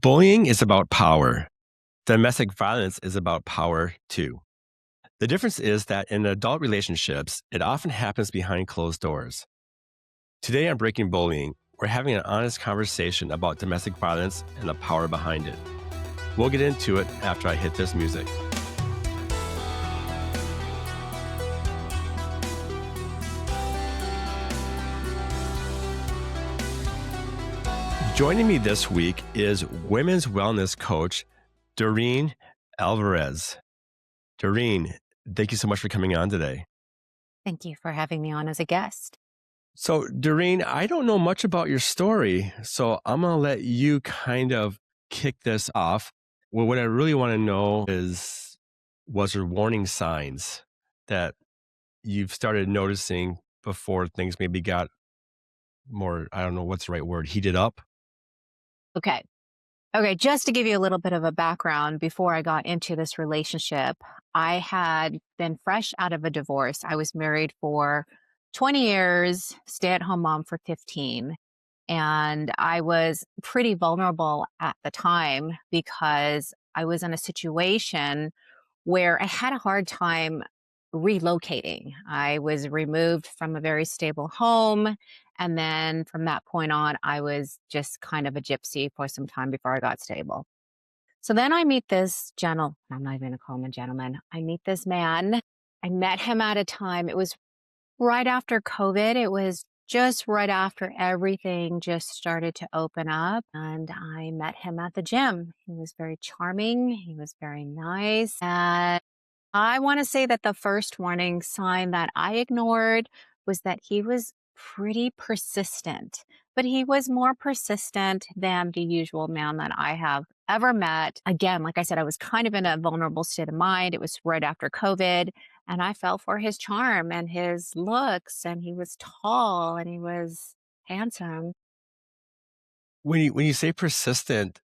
Bullying is about power. Domestic violence is about power too. The difference is that in adult relationships, it often happens behind closed doors. Today on Breaking Bullying, we're having an honest conversation about domestic violence and the power behind it. We'll get into it after I hit this music. Joining me this week is women's wellness coach, Doreen Alvarez. Doreen, thank you so much for coming on today. Thank you for having me on as a guest. So, Doreen, I don't know much about your story, so I'm going to let you kind of kick this off. Well, what I really want to know is, was there warning signs that you've started noticing before things maybe got more, I don't know what's the right word, heated up? Okay. Okay. Just to give you a little bit of a background before I got into this relationship, I had been fresh out of a divorce. I was married for 20 years, stay at home mom for 15. And I was pretty vulnerable at the time because I was in a situation where I had a hard time relocating. I was removed from a very stable home. And then from that point on, I was just kind of a gypsy for some time before I got stable. So then I meet this I'm not even going to call him a gentleman. I meet this man. I met him at a time, it was right after COVID. It was just right after everything just started to open up. And I met him at the gym. He was very charming. He was very nice. And I want to say that the first warning sign that I ignored was that he was pretty persistent, but he was more persistent than the usual man that I have ever met. Again, like I said, I was kind of in a vulnerable state of mind. It was right after COVID, and I fell for his charm and his looks, and he was tall and he was handsome. When you say persistent,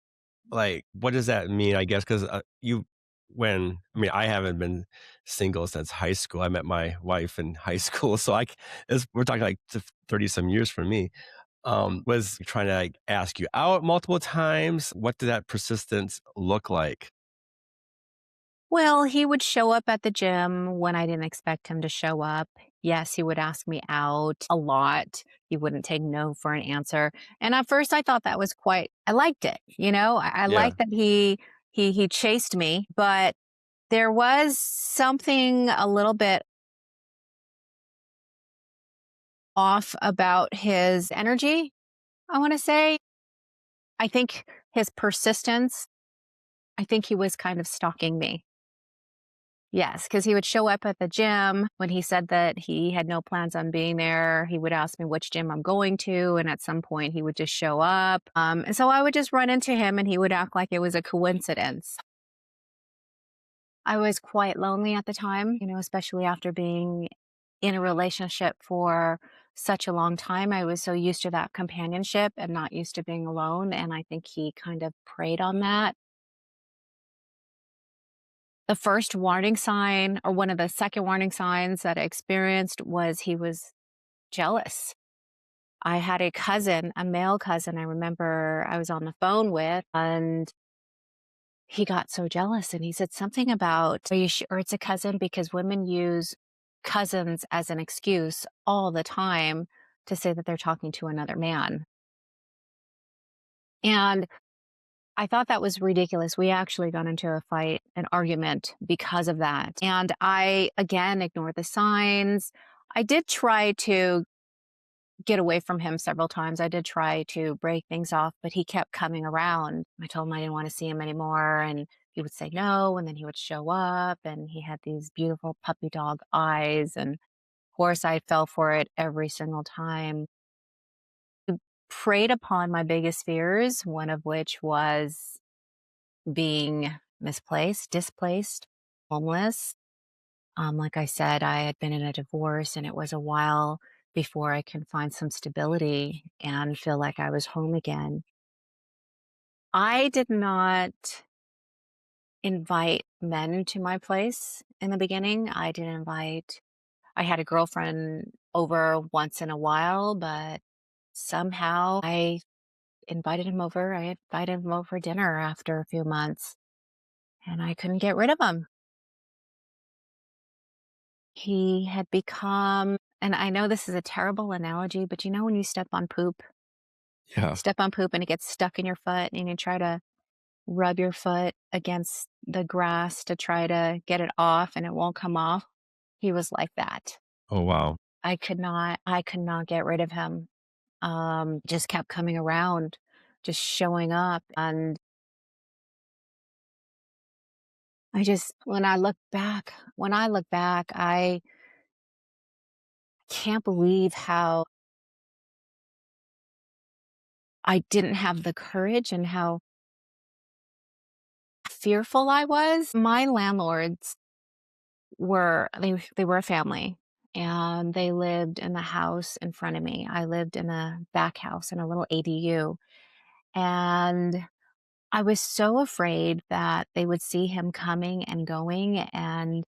like, what does that mean? I guess because I haven't been single since high school. I met my wife in high school, so we're talking like 30 some years for me. Was trying to like ask you out multiple times. What did that persistence look like? Well, he would show up at the gym when I didn't expect him to show up. Yes, he would ask me out a lot. He wouldn't take no for an answer. And at first I thought that was I liked it. I Yeah. liked that he chased me, but there was something a little bit off about his energy, I want to say. I think his persistence, I think he was kind of stalking me. Yes, because he would show up at the gym when he said that he had no plans on being there. He would ask me which gym I'm going to, and at some point he would just show up. And so I would just run into him, and he would act like it was a coincidence. I was quite lonely at the time, especially after being in a relationship for such a long time. I was so used to that companionship and not used to being alone. And I think he kind of preyed on that. The first warning sign, or one of the second warning signs that I experienced, was he was jealous. I had a cousin, a male cousin, I remember I was on the phone with, and he got so jealous and he said something about, "Are you sure it's a cousin?" Because women use cousins as an excuse all the time to say that they're talking to another man. And I thought that was ridiculous. We actually got into a fight, an argument because of that. And I, again, ignored the signs. I did try to get away from him several times. I did try to break things off, but he kept coming around. I told him I didn't want to see him anymore. And he would say no. And then he would show up and he had these beautiful puppy dog eyes. And of course, I fell for it every single time. He preyed upon my biggest fears, one of which was being misplaced, displaced, homeless. Like I said, I had been in a divorce and it was a while before I can find some stability and feel like I was home again. I did not invite men to my place in the beginning. I had a girlfriend over once in a while, but somehow I invited him over. I invited him over for dinner after a few months, and I couldn't get rid of him. He had become, and I know this is a terrible analogy, but you know when you Yeah. step on poop and it gets stuck in your foot and you try to rub your foot against the grass to try to get it off and it won't come off? He was like that. Oh, wow. I could not get rid of him. Just kept coming around, just showing up. And when I look back, I can't believe how I didn't have the courage and how fearful I was. My landlords they were a family, and they lived in the house in front of me. I lived in a back house in a little ADU, and I was so afraid that they would see him coming and going, and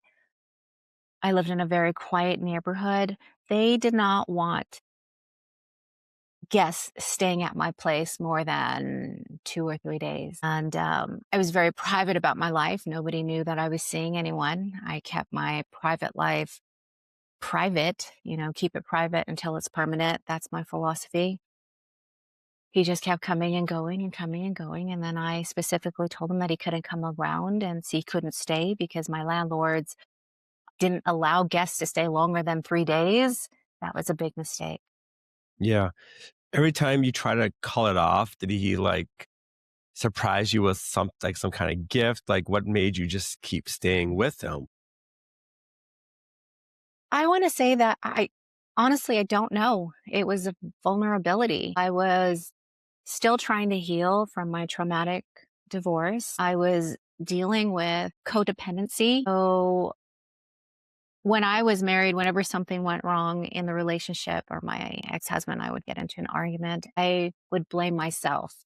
I lived in a very quiet neighborhood. They did not want guests staying at my place more than 2 or 3 days, and, I was very private about my life. Nobody knew that I was seeing anyone. I kept my private life private, keep it private until it's permanent. That's my philosophy. He just kept coming and going and coming and going, and then I specifically told him that he couldn't come around and he couldn't stay because my landlords didn't allow guests to stay longer than 3 days. That was a big mistake. Yeah. Every time you try to call it off, did he, like, surprise you with some kinda gift? Like, what made you just keep staying with him? I wanna say that honestly, I don't know. It was a vulnerability. I was still trying to heal from my traumatic divorce. I was dealing with codependency. So when I was married, whenever something went wrong in the relationship or my ex-husband, I would get into an argument, I would blame myself.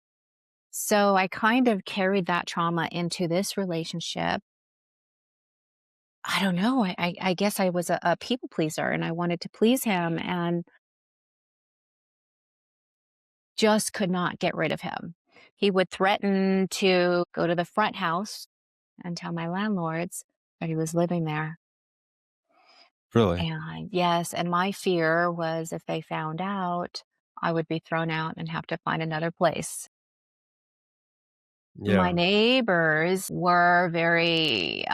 So I kind of carried that trauma into this relationship. I don't know. I guess I was a people pleaser and I wanted to please him and just could not get rid of him. He would threaten to go to the front house and tell my landlords that he was living there. Really? And yes, and my fear was if they found out, I would be thrown out and have to find another place. My Yeah. neighbors were very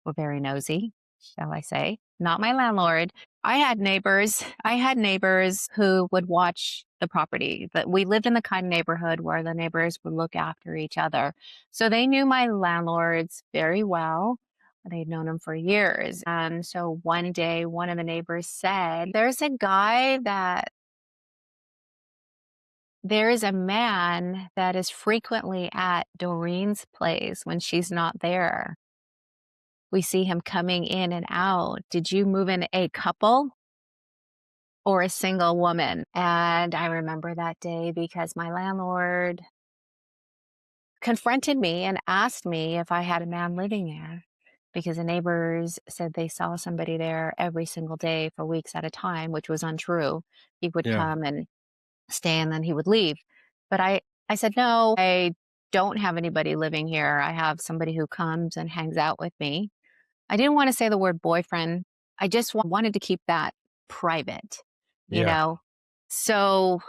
nosy, shall I say. Not my landlord. I had neighbors who would watch the property. That we lived in the kind of neighborhood where the neighbors would look after each other. So they knew my landlords very well. They'd known him for years. And so one day, one of the neighbors said, there is a man that is frequently at Doreen's place when she's not there. We see him coming in and out. Did you move in a couple or a single woman? And I remember that day because my landlord confronted me and asked me if I had a man living there because the neighbors said they saw somebody there every single day for weeks at a time, which was untrue. He would Yeah. come and stay and then he would leave. But I said, no, I don't have anybody living here. I have somebody who comes and hangs out with me. I didn't want to say the word boyfriend. I just wanted to keep that private, you Yeah. know? So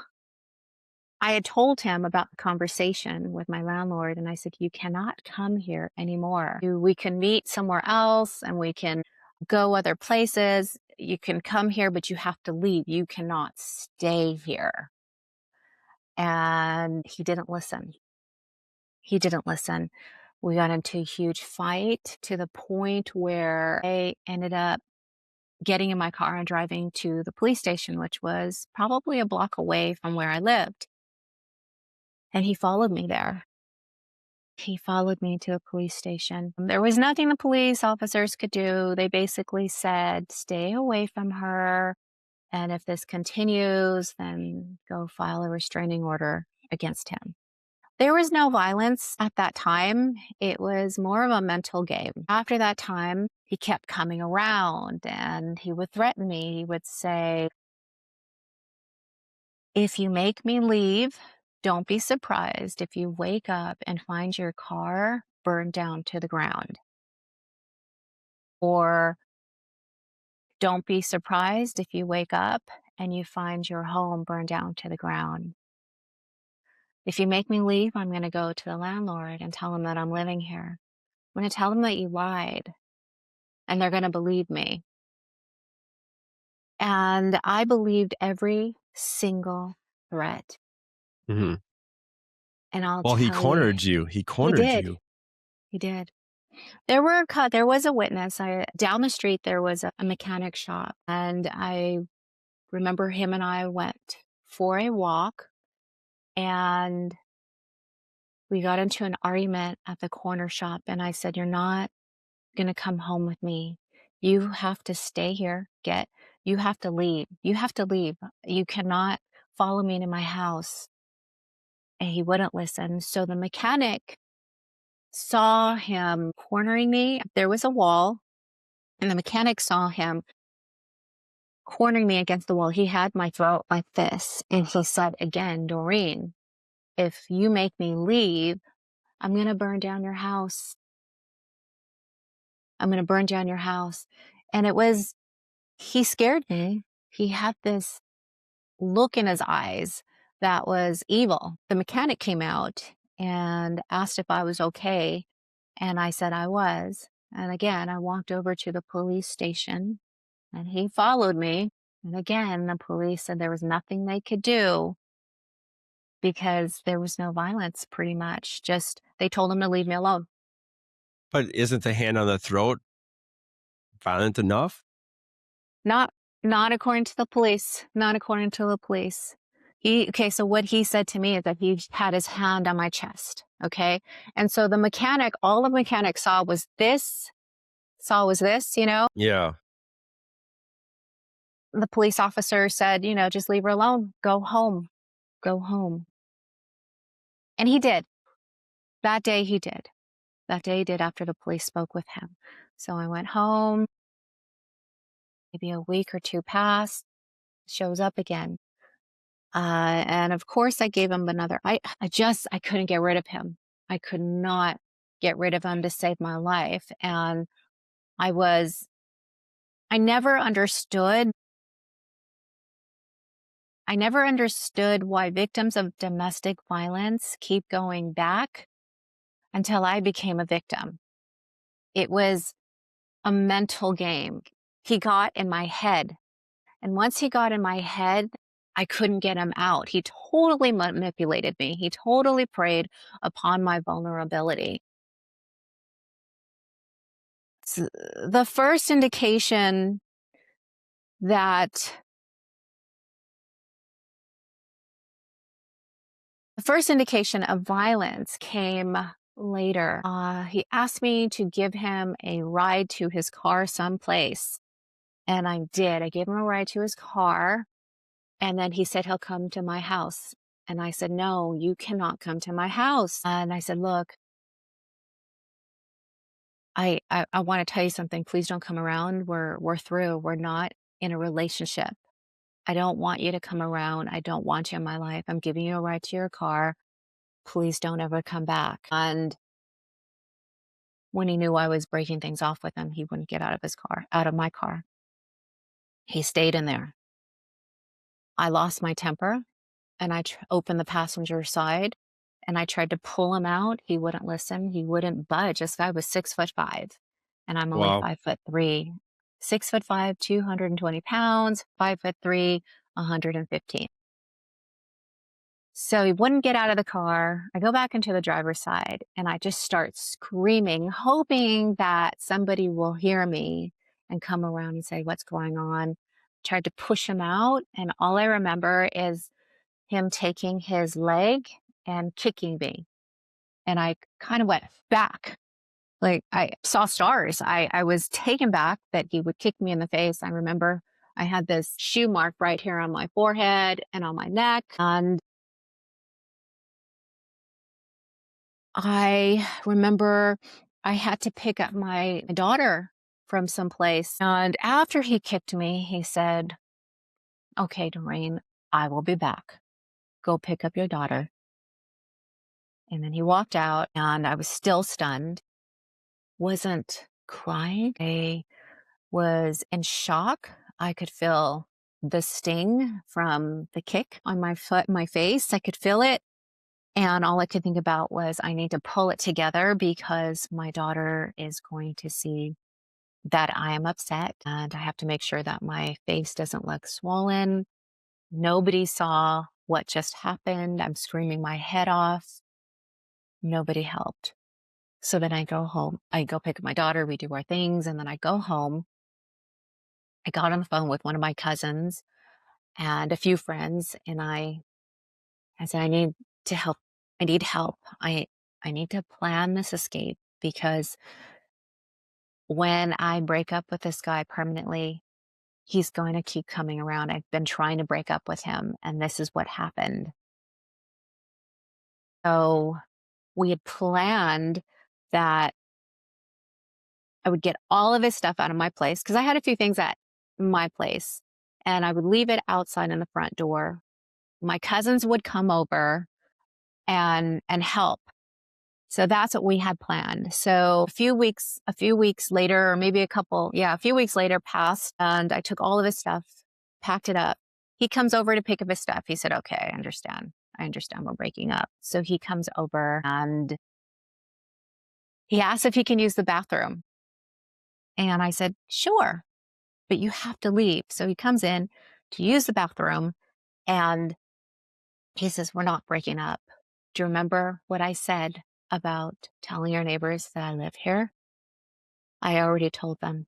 I had told him about the conversation with my landlord, and I said, you cannot come here anymore. We can meet somewhere else and we can go other places. You can come here, but you have to leave. You cannot stay here. And he didn't listen. He didn't listen. We got into a huge fight to the point where I ended up getting in my car and driving to the police station, which was probably a block away from where I lived. And he followed me there. He followed me to the police station. There was nothing the police officers could do. They basically said, stay away from her. And if this continues, then go file a restraining order against him. There was no violence at that time. It was more of a mental game. After that time, he kept coming around and he would threaten me. He would say, if you make me leave, Don't be surprised if you wake up and find your car burned down to the ground. Or don't be surprised if you wake up and you find your home burned down to the ground. If you make me leave, I'm going to go to the landlord and tell him that I'm living here. I'm going to tell them that you lied, and they're going to believe me. And I believed every single threat. Mhm. And I'll Well, he tell you, cornered you. He he cornered did. you. He did. There was a witness. Down the street there was a mechanic shop, and I remember him and I went for a walk, and we got into an argument at the corner shop, and I said, "You're not gonna come home with me. You have to stay here. You have to leave. You have to leave. You cannot follow me to my house." And he wouldn't listen. So the mechanic saw him cornering me. There was a wall, and the mechanic saw him cornering me against the wall. He had my throat like this. And he said again, "Doreen, if you make me leave, I'm going to burn down your house. I'm going to burn down your house." And he scared me. He had this look in his eyes that was evil. The mechanic came out and asked if I was okay. And I said I was. And again, I walked over to the police station and he followed me. And again, the police said there was nothing they could do because there was no violence pretty much. Just they told him to leave me alone. But isn't the hand on the throat violent enough? Not not according to the police. Not according to the police. So what he said to me is that he had his hand on my chest. Okay. And so all the mechanic saw was this, Yeah. the police officer said, just leave her alone. Go home. Go home. And he did. That day he did. That day he did after the police spoke with him. So I went home. Maybe a week or two passed. Shows up again. And of course I gave him I couldn't get rid of him. I could not get rid of him to save my life. And I was, I never understood why victims of domestic violence keep going back until I became a victim. It was a mental game. He got in my head. And once he got in my head, I couldn't get him out. He totally manipulated me. He totally preyed upon my vulnerability. S- The first indication that the first indication of violence came later. He asked me to give him a ride to his car someplace, and I did. I gave him a ride to his car, and then he said he'll come to my house. And I said, "No, you cannot come to my house." And I said, "Look, I want to tell you something. Please don't come around. We're through. We're not in a relationship. I don't want you to come around. I don't want you in my life. I'm giving you a ride to your car. Please don't ever come back." And when he knew I was breaking things off with him, he wouldn't get out of my car. He stayed in there. I lost my temper and opened the passenger side and I tried to pull him out. He wouldn't listen. He wouldn't budge. This guy was 6'5" and I'm only Wow. 5'3". 6'5", 220 pounds, 5'3", 115. So he wouldn't get out of the car. I go back into the driver's side and I just start screaming, hoping that somebody will hear me and come around and say, "What's going on?" Tried to push him out. And all I remember is him taking his leg and kicking me. And I kind of went back. Like I saw stars. I was taken back that he would kick me in the face. I remember I had this shoe mark right here on my forehead and on my neck. And I remember I had to pick up my daughter from someplace. And after he kicked me, he said, "Okay, Doreen, I will be back. Go pick up your daughter." And then he walked out, and I was still stunned, wasn't crying. I was in shock. I could feel the sting from the kick on my foot, my face. I could feel it. And all I could think about was, I need to pull it together because my daughter is going to see that I am upset, and I have to make sure that my face doesn't look swollen. Nobody saw what just happened. I'm screaming my head off. Nobody helped. So then I go home. I go pick up my daughter. We do our things. And then I go home. I got on the phone with one of my cousins and a few friends. And I said, I need to help. I need help. I need to plan this escape because when I break up with this guy permanently, he's going to keep coming around. I've been trying to break up with him, and this is what happened. So we had planned that I would get all of his stuff out of my place because I had a few things at my place, and I would leave it outside in the front door. My cousins would come over and help. So that's what we had planned. So a few weeks later, or maybe a few weeks later passed, and I took all of his stuff, packed it up. He comes over to pick up his stuff. He said, okay, I understand. I understand we're breaking up. So he comes over and he asks if he can use the bathroom. And I said, sure, but you have to leave. So he comes in to use the bathroom and he says, we're not breaking up. Do you remember what I said about telling your neighbors that I live here? I already told them.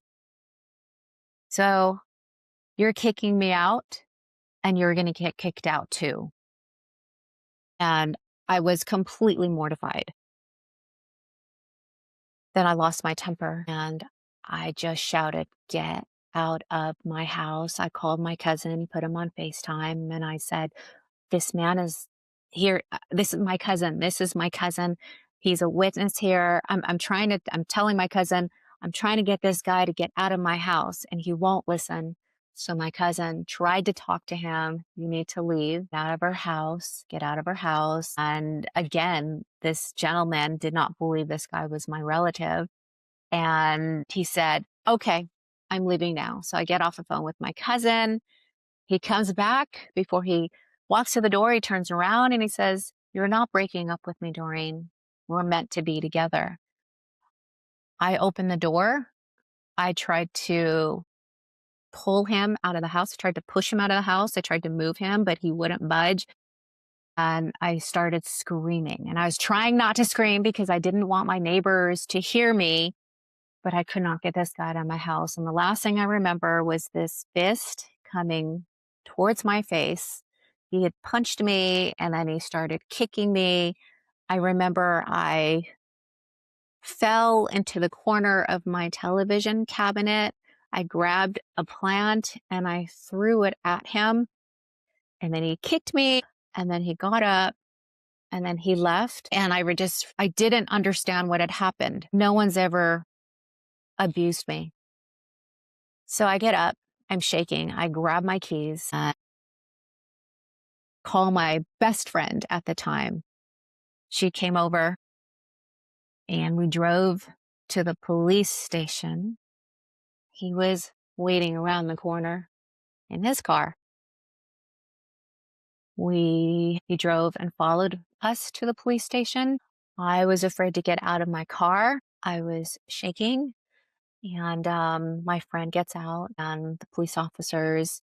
So you're kicking me out and you're going to get kicked out too. And I was completely mortified. Then I lost my temper and I just shouted, get out of my house. I called my cousin, put him on FaceTime, and I said, this man is here. This is my cousin. This is my cousin. He's a witness here. I'm telling my cousin, I'm trying to get this guy to get out of my house and he won't listen. So my cousin tried to talk to him. You need to leave out of our house, get out of our house. And again, this gentleman did not believe this guy was my relative. And he said, okay, I'm leaving now. So I get off the phone with my cousin. He comes back before he walks to the door. He turns around and he says, you're not breaking up with me, Doreen. We're meant to be together. I opened the door. I tried to pull him out of the house. I tried to push him out of the house. I tried to move him, but he wouldn't budge. And I started screaming. And I was trying not to scream because I didn't want my neighbors to hear me, but I could not get this guy out of my house. And the last thing I remember was this fist coming towards my face. He had punched me and then he started kicking me. I remember I fell into the corner of my television cabinet. I grabbed a plant and I threw it at him. And then he kicked me and then he got up and then he left. And I didn't understand what had happened. No one's ever abused me. So I get up, I'm shaking. I grab my keys and call my best friend at the time. She came over and we drove to the police station. He was waiting around the corner in his car. He drove and followed us to the police station. I was afraid to get out of my car. I was shaking. And my friend gets out, and the police officers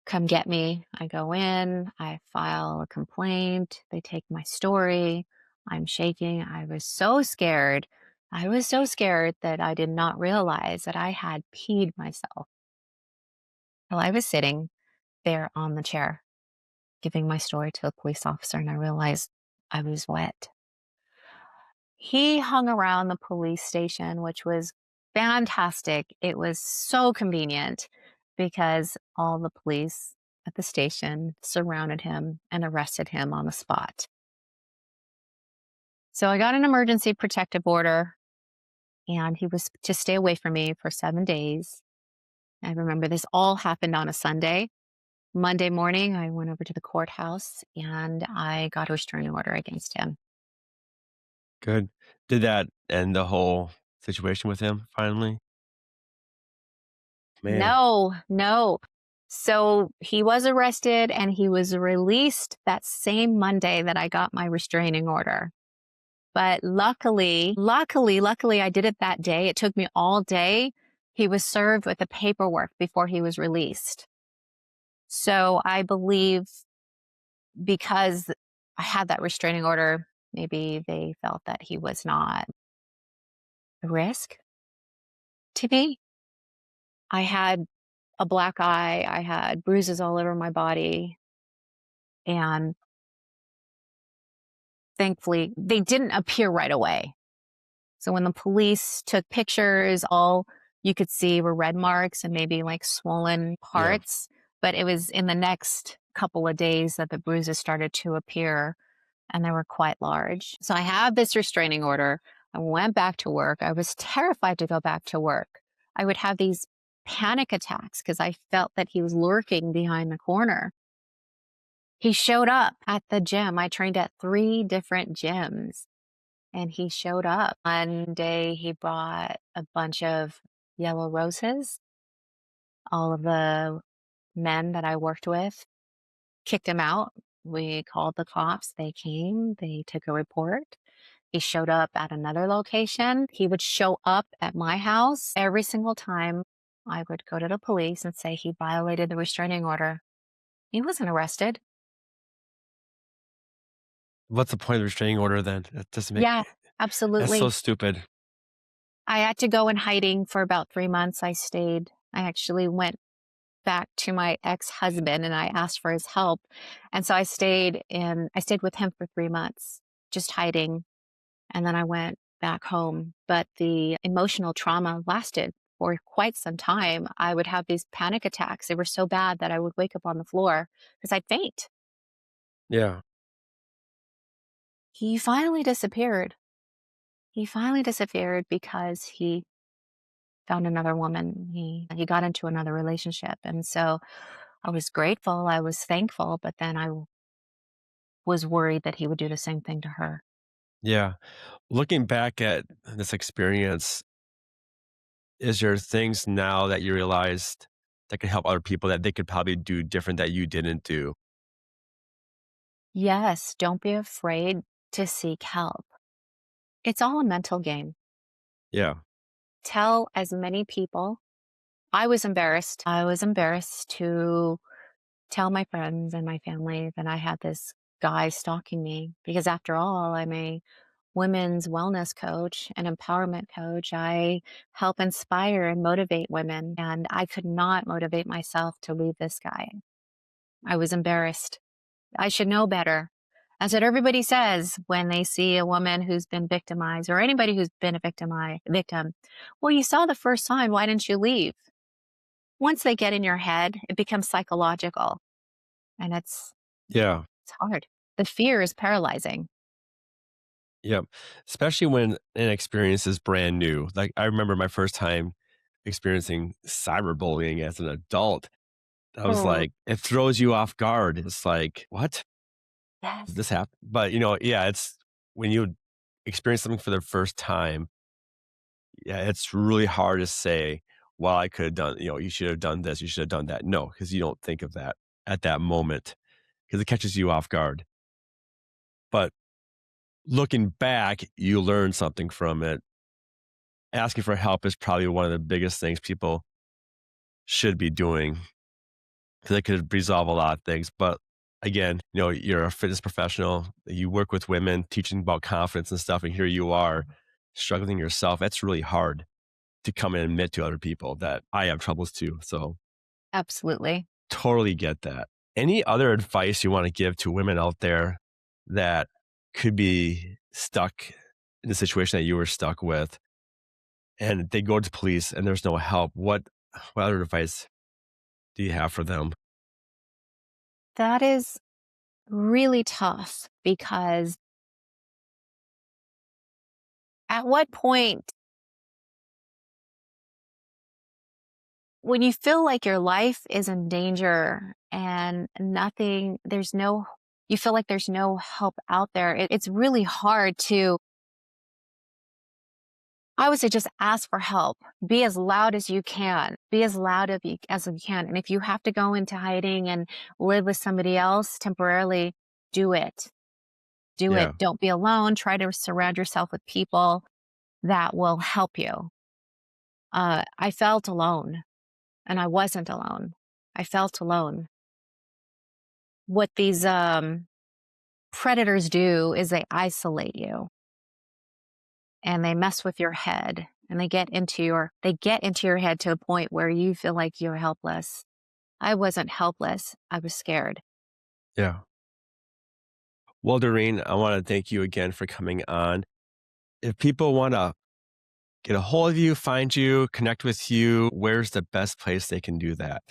come get me. I go in, I file a complaint. They take my story. I'm shaking. I was so scared. I was so scared that I did not realize that I had peed myself. While I was sitting there on the chair, giving my story to a police officer, and I realized I was wet. He hung around the police station, which was fantastic. It was so convenient because all the police at the station surrounded him and arrested him on the spot. So I got an emergency protective order and he was to stay away from me for 7 days. I remember this all happened on a Sunday. Monday morning, I went over to the courthouse and I got a restraining order against him. Good. Did that end the whole situation with him finally? Man, No, no. So he was arrested and he was released that same Monday that I got my restraining order. But luckily, I did it that day. It took me all day. He was served with the paperwork before he was released. So I believe because I had that restraining order, maybe they felt that he was not a risk to me. I had a black eye, I had bruises all over my body, and thankfully, they didn't appear right away. So when the police took pictures, all you could see were red marks and maybe like swollen yeah. parts. But it was in the next couple of days that the bruises started to appear and they were quite large. So I have this restraining order. I went back to work. I was terrified to go back to work. I would have these panic attacks because I felt that he was lurking behind the corner. He showed up at the gym. I trained at 3 different gyms and he showed up. One day he brought a bunch of yellow roses. All of the men that I worked with kicked him out. We called the cops. They came, they took a report. He showed up at another location. He would show up at my house every single time. I would go to the police and say he violated the restraining order. He wasn't arrested. What's the point of the restraining order then? That doesn't make Yeah, that's so absolutely. stupid. I had to go in hiding for about 3 months. I actually went back to my ex-husband and I asked for his help. And so I stayed with him for 3 months, just hiding, and then I went back home. But the emotional trauma lasted for quite some time. I would have these panic attacks. They were so bad that I would wake up on the floor because I'd faint. Yeah. He finally disappeared. He finally disappeared because he found another woman. He got into another relationship. And so I was grateful, I was thankful, but then was worried that he would do the same thing to her. Yeah. Looking back at this experience, is there things now that you realized that could help other people that they could probably do different that you didn't do? Yes, don't be afraid to seek help. It's all a mental game. Yeah. Tell as many people. I was embarrassed. I was embarrassed to tell my friends and my family that I had this guy stalking me because, after all, I'm a women's wellness coach and empowerment coach. I help inspire and motivate women, and I could not motivate myself to leave this guy. I was embarrassed. I should know better. That's what everybody says when they see a woman who's been victimized or anybody who's been a victim. Well, you saw the first time. Why didn't you leave? Once they get in your head, it becomes psychological and Yeah. it's hard. The fear is paralyzing. Yep. Especially when an experience is brand new. Like I remember my first time experiencing cyberbullying as an adult. I was Oh, like, it throws you off guard. It's like, what? Did yes. this happen? But yeah, it's when you experience something for the first time, yeah, it's really hard to say, well, I could have done, you should have done this, you should have done that. No, because you don't think of that at that moment because it catches you off guard. But looking back, you learn something from it. Asking for help is probably one of the biggest things people should be doing because it could resolve a lot of things. But again, you're a fitness professional, you work with women, teaching about confidence and stuff, and here you are struggling yourself. That's really hard to come and admit to other people that I have troubles too. So Absolutely. totally get that. Any other advice you want to give to women out there that could be stuck in the situation that you were stuck with and they go to police and there's no help? What other advice do you have for them? That is really tough because at what point when you feel like your life is in danger and nothing, there's no, you feel like there's no help out there, it's really hard to, I would say, just ask for help. Be as loud as you can. Be as loud as you can. And if you have to go into hiding and live with somebody else temporarily, do it. Do it. Yeah, Don't be alone. Try to surround yourself with people that will help you. I felt alone, and I wasn't alone. I felt alone. What these predators do is they isolate you and they mess with your head and they get into your head to a point where you feel like you're helpless. I wasn't helpless. I was scared. yeah. Well, Doreen, I wanna thank you again for coming on. If people wanna get a hold of you, find you, connect with you, where's the best place they can do that?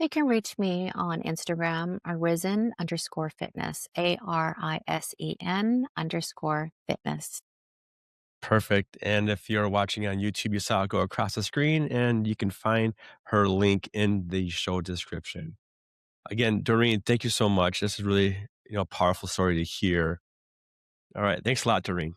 They can reach me on Instagram, arisen_fitness, ARISEN_fitness. Perfect. And if you're watching on YouTube, you saw it go across the screen, and you can find her link in the show description. Again, Doreen, thank you so much. This is really, powerful story to hear. All right. Thanks a lot, Doreen.